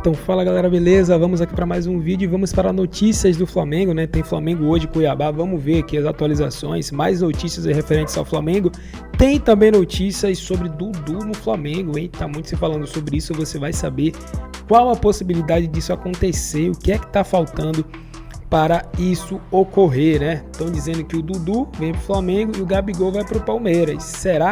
Então fala galera, beleza? Vamos aqui para mais um vídeo e vamos para notícias do Flamengo, né? Tem Flamengo hoje, Cuiabá, vamos ver aqui as atualizações, mais notícias referentes ao Flamengo. Tem também notícias sobre Dudu no Flamengo, hein? Tá muito se falando sobre isso, você vai saber qual a possibilidade disso acontecer, o que é que tá faltando para isso ocorrer, né? Estão dizendo que o Dudu vem pro Flamengo e o Gabigol vai pro Palmeiras. Será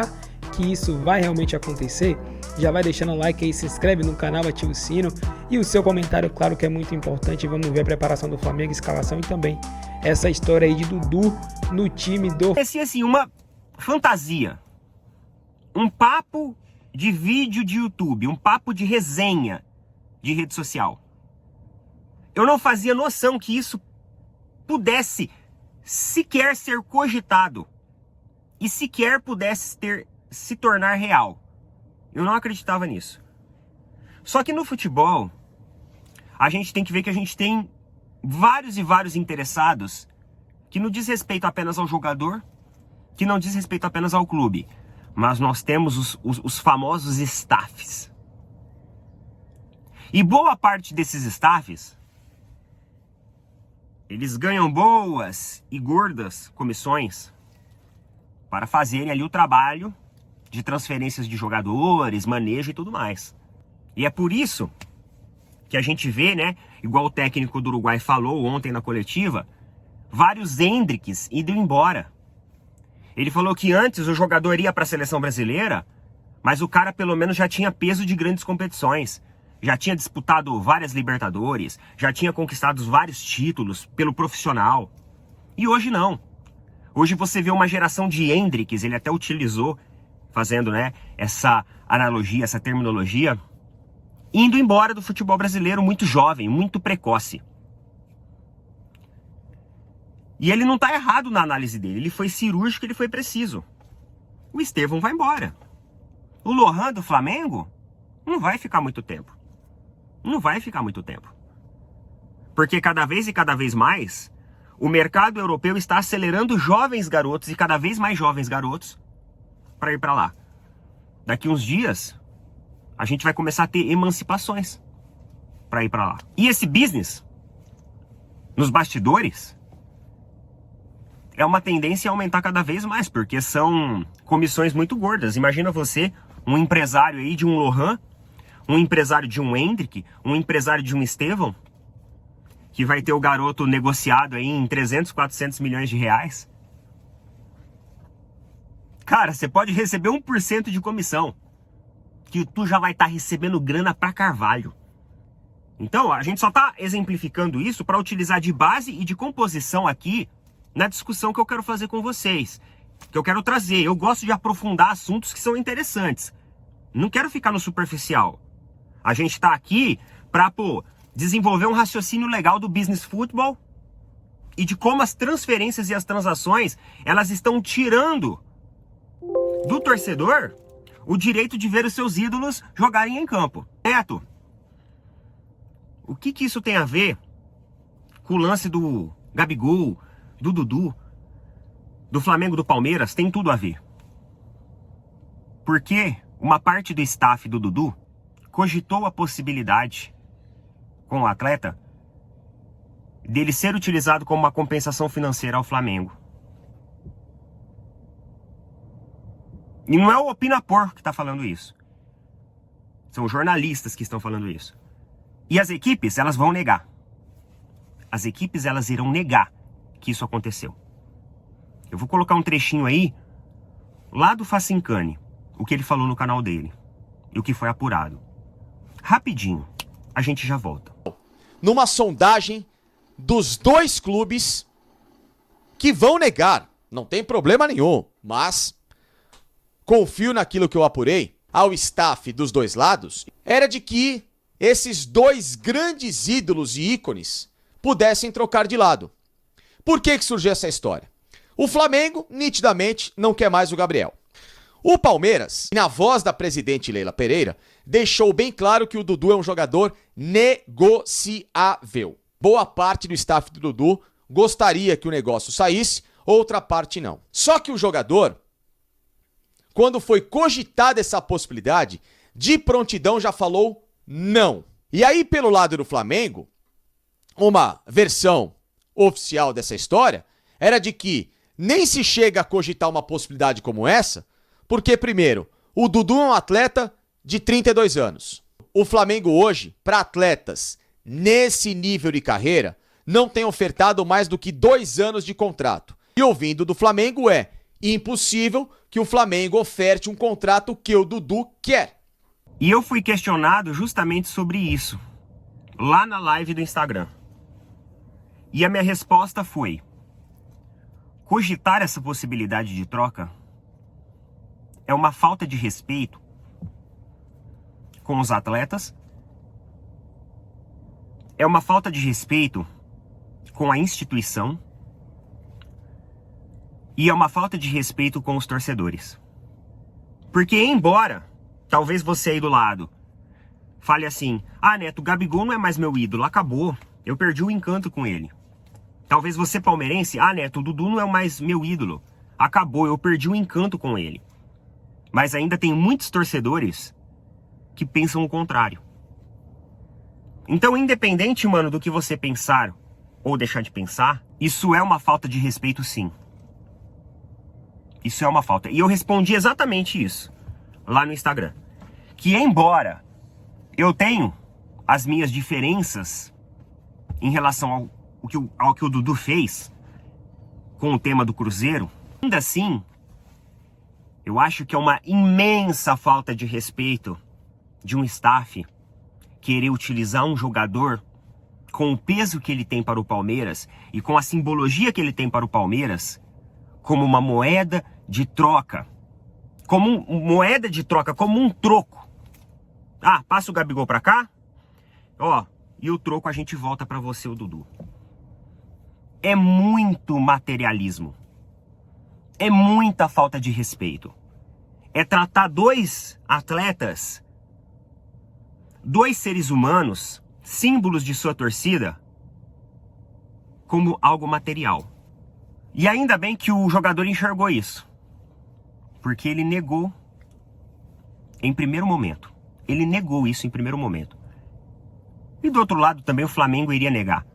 que isso vai realmente acontecer? Já vai deixando o like aí, se inscreve no canal, ativa o sino e o seu comentário, claro que é muito importante. Vamos ver a preparação do Flamengo, escalação e também essa história aí de Dudu no time do... Parecia assim, uma fantasia, um papo de vídeo de YouTube, um papo de resenha de rede social. Eu não fazia noção que isso pudesse sequer ser cogitado e sequer pudesse se tornar real. Eu não acreditava nisso. Só que no futebol, a gente tem que ver que a gente tem vários e vários interessados que não diz respeito apenas ao jogador, que não diz respeito apenas ao clube, mas nós temos os famosos staffs. E boa parte desses staffs, eles ganham boas e gordas comissões para fazerem ali o trabalho de transferências de jogadores, manejo e tudo mais. E é por isso que a gente vê, né, igual o técnico do Uruguai falou ontem na coletiva, vários Endriques indo embora. Ele falou que antes o jogador ia para a seleção brasileira, mas o cara pelo menos já tinha peso de grandes competições. Já tinha disputado várias Libertadores, já tinha conquistado vários títulos pelo profissional. E hoje não. Hoje você vê uma geração de Endriques, ele até utilizou, fazendo, né, essa analogia, essa terminologia, indo embora do futebol brasileiro muito jovem, muito precoce. E ele não está errado na análise dele, ele foi cirúrgico, ele foi preciso. O Estevão vai embora. O Lohan do Flamengo não vai ficar muito tempo. Não vai ficar muito tempo. Porque cada vez mais, o mercado europeu está acelerando jovens garotos e cada vez mais jovens garotos para ir para lá. Daqui uns dias, a gente vai começar a ter emancipações para ir para lá. E esse business, nos bastidores, é uma tendência a aumentar cada vez mais, porque são comissões muito gordas. Imagina você, um empresário aí de um Lohan, um empresário de um Endrick, um empresário de um Estevão, que vai ter o garoto negociado aí em 300, 400 milhões de reais. Cara, você pode receber 1% de comissão, que tu já vai estar recebendo grana pra carvalho. Então, a gente só tá exemplificando isso para utilizar de base e de composição aqui na discussão que eu quero fazer com vocês, que eu quero trazer. Eu gosto de aprofundar assuntos que são interessantes. Não quero ficar no superficial. A gente tá aqui pra, desenvolver um raciocínio legal do business football e de como as transferências e as transações, elas estão tirando do torcedor o direito de ver os seus ídolos jogarem em campo. Neto, o que isso tem a ver com o lance do Gabigol, do Dudu, do Flamengo, do Palmeiras? Tem tudo a ver. Porque uma parte do staff do Dudu cogitou a possibilidade com o atleta dele ser utilizado como uma compensação financeira ao Flamengo. E não é o Opinapor que está falando isso. São jornalistas que estão falando isso. E as equipes, elas vão negar. As equipes, elas irão negar que isso aconteceu. Eu vou colocar um trechinho aí, lá do Facincani, o que ele falou no canal dele. E o que foi apurado. Rapidinho, a gente já volta. Numa sondagem dos dois clubes que vão negar, não tem problema nenhum, mas confio naquilo que eu apurei ao staff dos dois lados, era de que esses dois grandes ídolos e ícones pudessem trocar de lado. Por que surgiu essa história? O Flamengo, nitidamente, não quer mais o Gabriel. O Palmeiras, na voz da presidente Leila Pereira, deixou bem claro que o Dudu é um jogador negociável. Boa parte do staff do Dudu gostaria que o negócio saísse, outra parte não. Só que o jogador, quando foi cogitada essa possibilidade, de prontidão já falou não. E aí, pelo lado do Flamengo, uma versão oficial dessa história era de que nem se chega a cogitar uma possibilidade como essa, porque, primeiro, o Dudu é um atleta de 32 anos. O Flamengo hoje, para atletas nesse nível de carreira, não tem ofertado mais do que 2 anos de contrato. E ouvindo do Flamengo é impossível que o Flamengo oferte um contrato que o Dudu quer. E eu fui questionado justamente sobre isso, lá na live do Instagram. E a minha resposta foi: cogitar essa possibilidade de troca é uma falta de respeito com os atletas, é uma falta de respeito com a instituição e é uma falta de respeito com os torcedores. Porque embora talvez você aí do lado fale assim: ah, Neto, o Gabigol não é mais meu ídolo, acabou, eu perdi o encanto com ele. Talvez você palmeirense: ah, Neto, o Dudu não é mais meu ídolo, acabou, eu perdi o encanto com ele. Mas ainda tem muitos torcedores que pensam o contrário. Então, independente, mano, do que você pensar ou deixar de pensar, isso é uma falta de respeito, sim. Isso é uma falta. E eu respondi exatamente isso lá no Instagram. Que embora eu tenho as minhas diferenças em relação ao que o Dudu fez com o tema do Cruzeiro, ainda assim, eu acho que é uma imensa falta de respeito de um staff querer utilizar um jogador com o peso que ele tem para o Palmeiras e com a simbologia que ele tem para o Palmeiras como uma moeda de troca. Como moeda de troca, como um troco. Ah, passa o Gabigol pra cá, ó, e o troco a gente volta pra você, o Dudu. É muito materialismo. É muita falta de respeito. É tratar 2 atletas, 2 seres humanos, símbolos de sua torcida, como algo material. E ainda bem que o jogador enxergou isso. Porque ele negou em primeiro momento. Ele negou isso em primeiro momento. E do outro lado também o Flamengo iria negar.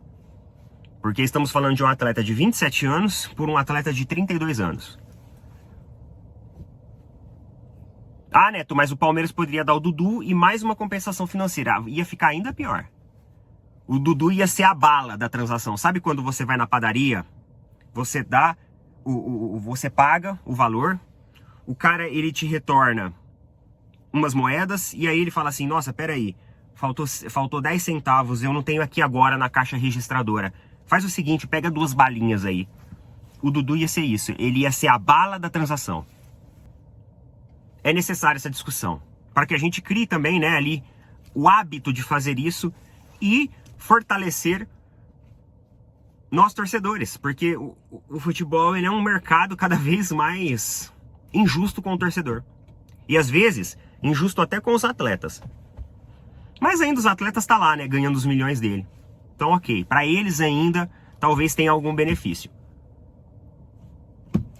Porque estamos falando de um atleta de 27 anos por um atleta de 32 anos. Ah, Neto, mas o Palmeiras poderia dar o Dudu e mais uma compensação financeira. Ia ficar ainda pior. O Dudu ia ser a bala da transação. Sabe quando você vai na padaria, você dá, você paga o valor, o cara ele te retorna umas moedas e aí ele fala assim: nossa, peraí, faltou 10 centavos, eu não tenho aqui agora na caixa registradora. Faz o seguinte, pega 2 balinhas aí. O Dudu ia ser isso, ele ia ser a bala da transação. É necessária essa discussão, para que a gente crie também, né, ali, o hábito de fazer isso e fortalecer nós torcedores, porque o futebol ele é um mercado cada vez mais injusto com o torcedor. E às vezes, injusto até com os atletas. Mas ainda os atletas estão lá, né, ganhando os milhões dele. Então, ok, para eles ainda, talvez tenha algum benefício.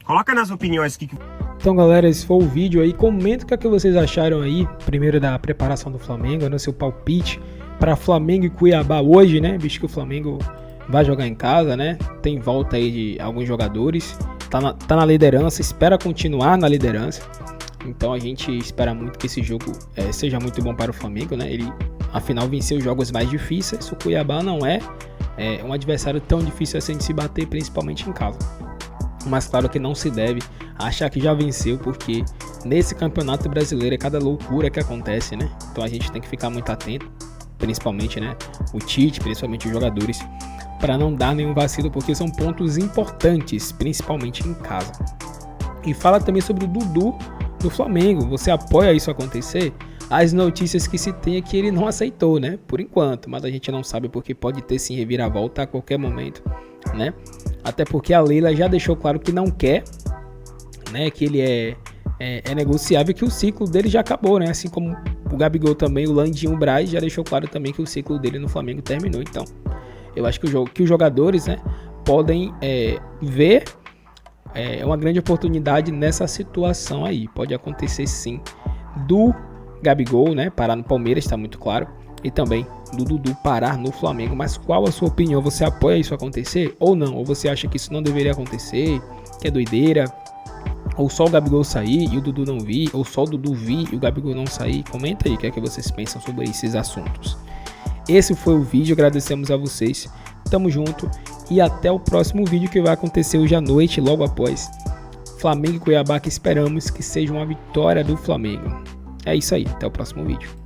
Coloca nas opiniões aqui. Então, galera, esse foi o vídeo aí. Comenta o que vocês acharam aí, primeiro da preparação do Flamengo, né, seu palpite para Flamengo e Cuiabá hoje, né, visto que o Flamengo vai jogar em casa, né, tem volta aí de alguns jogadores, tá na liderança, espera continuar na liderança. Então a gente espera muito que esse jogo seja muito bom para o Flamengo, né? Ele, afinal, venceu os jogos mais difíceis. O Cuiabá não é um adversário tão difícil assim de se bater, principalmente em casa. Mas claro que não se deve achar que já venceu, porque nesse campeonato brasileiro é cada loucura que acontece, né? Então a gente tem que ficar muito atento, principalmente, né, o Tite, principalmente os jogadores, para não dar nenhum vacilo, porque são pontos importantes, principalmente em casa. E fala também sobre o Dudu do Flamengo. Você apoia isso acontecer? As notícias que se tem é que ele não aceitou, né? Por enquanto, mas a gente não sabe, porque pode ter sim reviravolta a qualquer momento, né? Até porque a Leila já deixou claro que não quer, né? Que ele é negociável, que o ciclo dele já acabou, né? Assim como o Gabigol também, o Landinho Braz já deixou claro também que o ciclo dele no Flamengo terminou. Então, eu acho que os jogadores, né, podem ver uma grande oportunidade nessa situação aí. Pode acontecer sim do Gabigol, né, parar no Palmeiras, está muito claro, e também do Dudu parar no Flamengo. Mas qual a sua opinião? Você apoia isso acontecer ou não? Ou você acha que isso não deveria acontecer, que é doideira? Ou só o Gabigol sair e o Dudu não vir? Ou só o Dudu vir e o Gabigol não sair? Comenta aí o que é que vocês pensam sobre esses assuntos. Esse foi o vídeo, agradecemos a vocês. Tamo junto e até o próximo vídeo que vai acontecer hoje à noite, logo após Flamengo e Cuiabá, que esperamos que seja uma vitória do Flamengo. É isso aí, até o próximo vídeo.